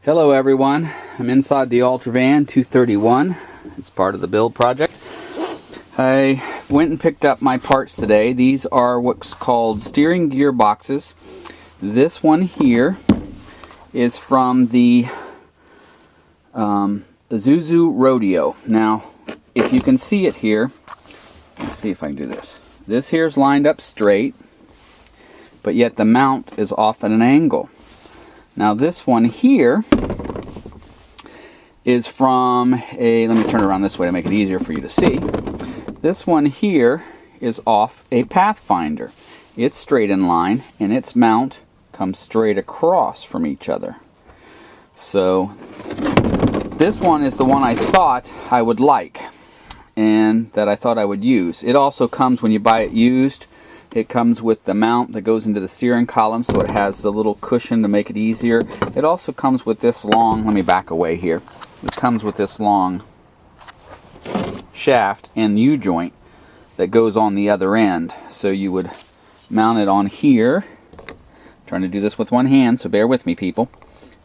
Hello everyone, I'm inside the Ultravan 231. It's part of the build project. I went and picked up my parts today. These are what's called steering gear boxes. This one here is from the Isuzu Rodeo. Now, if you can see it here, let's see if I can do this. This here is lined up straight, but yet the mount is off at an angle. Now this one here is from a, let me turn it around this way to make it easier for you to see. This one here is off a Pathfinder. It's straight in line and its mount comes straight across from each other. So this one is the one I thought I would like and that I thought I would use. It also comes, when you buy it used, it comes with the mount that goes into the steering column, so it has the little cushion to make it easier. It also comes with this long, let me back away here. It comes with this long shaft and U-joint that goes on the other end. So you would mount it on here. I'm trying to do this with one hand, so bear with me, people.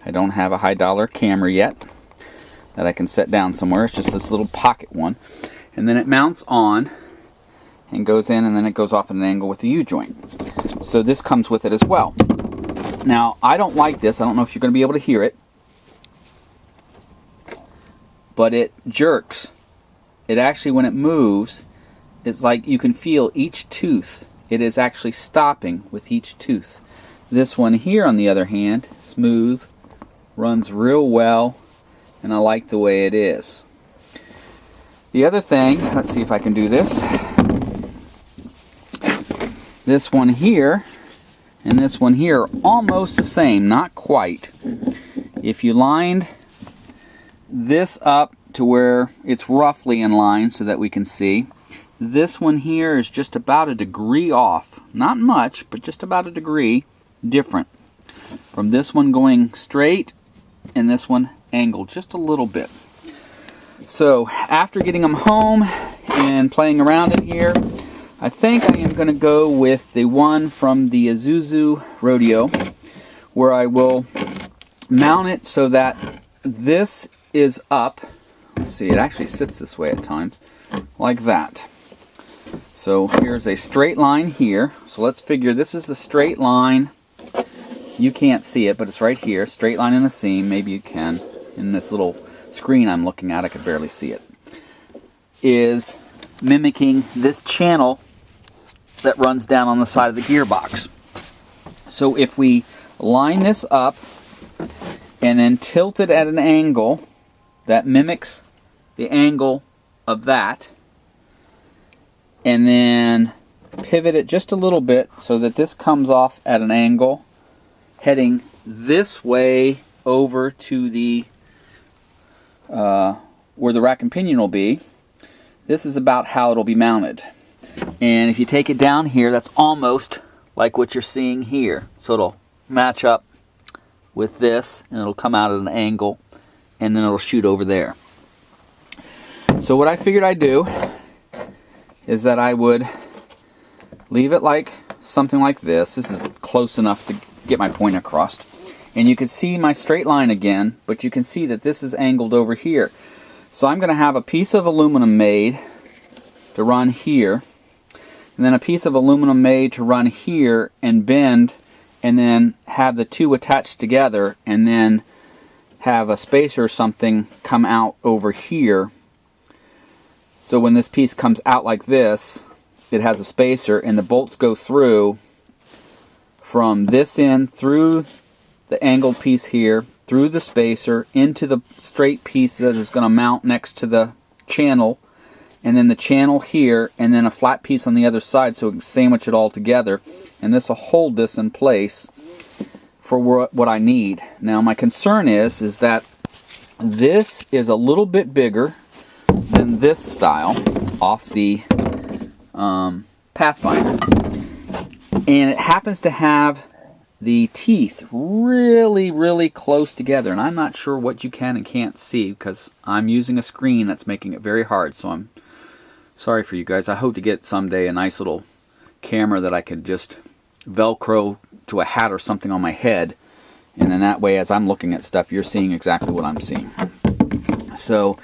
I don't have a high dollar camera yet that I can set down somewhere. It's just this little pocket one. And then it mounts on and goes in, and then it goes off at an angle with the U-joint. So this comes with it as well. Now, I don't like this. I don't know if you're going to be able to hear it, but it jerks. It actually, when it moves, it's like you can feel each tooth. It is actually stopping with each tooth. This one here, on the other hand, smooth, runs real well, and I like the way it is. The other thing, let's see if I can do this. This one here and this one here are almost the same, not quite. If you lined this up to where it's roughly in line so that we can see, this one here is just about a degree off. Not much, but just about a degree different from this one going straight and this one angled just a little bit. So after getting them home and playing around in here, I think I am going to go with the one from the Isuzu Rodeo, where I will mount it so that this is up. Let's see, it actually sits this way at times, like that. So here's a straight line here. So let's figure this is the straight line. You can't see it, but it's right here. Straight line in the seam. Maybe you can. In this little screen I'm looking at, I could barely see it. Is mimicking this channel that runs down on the side of the gearbox. So if we line this up and then tilt it at an angle that mimics the angle of that, and then pivot it just a little bit so that this comes off at an angle heading this way over to the where the rack and pinion will be, this is about how it'll be mounted. And if you take it down here, that's almost like what you're seeing here. So it'll match up with this, and it'll come out at an angle, and then it'll shoot over there. So what I figured I'd do is that I would leave it like something like this. This is close enough to get my point across. And you can see my straight line again, but you can see that this is angled over here. So I'm going to have a piece of aluminum made to run here, and then a piece of aluminum made to run here and bend, and then have the two attached together, and then have a spacer or something come out over here. So when this piece comes out like this, it has a spacer, and the bolts go through from this end through the angled piece here, through the spacer, into the straight piece that is going to mount next to the channel, and then the channel here, and then a flat piece on the other side so we can sandwich it all together. And this will hold this in place for what I need. Now my concern is that this is a little bit bigger than this style off the Pathfinder. And it happens to have the teeth really close together, and I'm not sure what you can and can't see because I'm using a screen that's making it very hard, so I'm sorry for you guys. I hope to get someday a nice little camera that I could just Velcro to a hat or something on my head And then that way, as I'm looking at stuff, you're seeing exactly what I'm seeing. So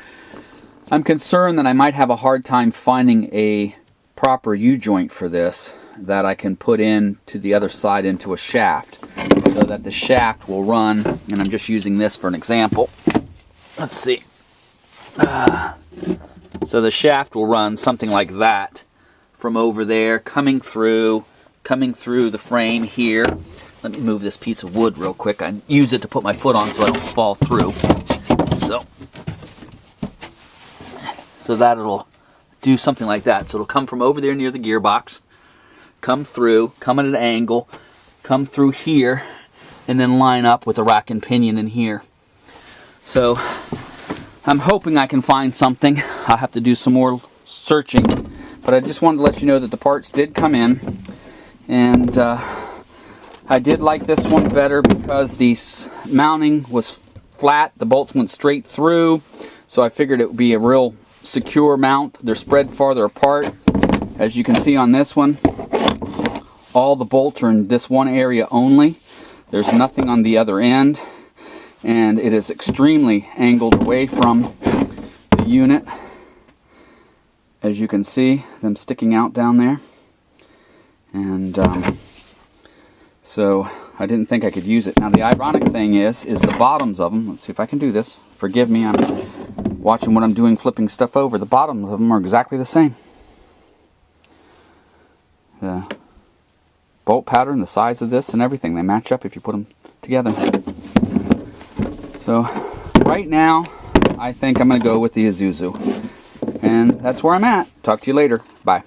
I'm concerned that I might have a hard time finding a proper U-joint for this that I can put in to the other side into a shaft, so that the shaft will run, and I'm just using this for an example. Let's see. So the shaft will run something like that from over there, coming through the frame here. Let me move this piece of wood real quick. I use it to put my foot on so I don't fall through. So that it'll do something like that. So it'll come from over there near the gearbox, come through, come at an angle, come through here, and then line up with the rack and pinion in here. So I'm hoping I can find something. I'll have to do some more searching, but I just wanted to let you know that the parts did come in, and I did like this one better because the mounting was flat. The bolts went straight through, so I figured it would be a real secure mount. They're spread farther apart. As you can see on this one, all the bolts are in this one area only. There's nothing on the other end, and it is extremely angled away from the unit. As you can see, them sticking out down there. And so I didn't think I could use it. Now the ironic thing is the bottoms of them, let's see if I can do this. Forgive me, I'm watching what I'm doing, flipping stuff over. The bottoms of them are exactly the same. The bolt pattern, the size of this and everything, they match up if you put them together. So right now, I think I'm going to go with the Isuzu. And that's where I'm at. Talk to you later. Bye.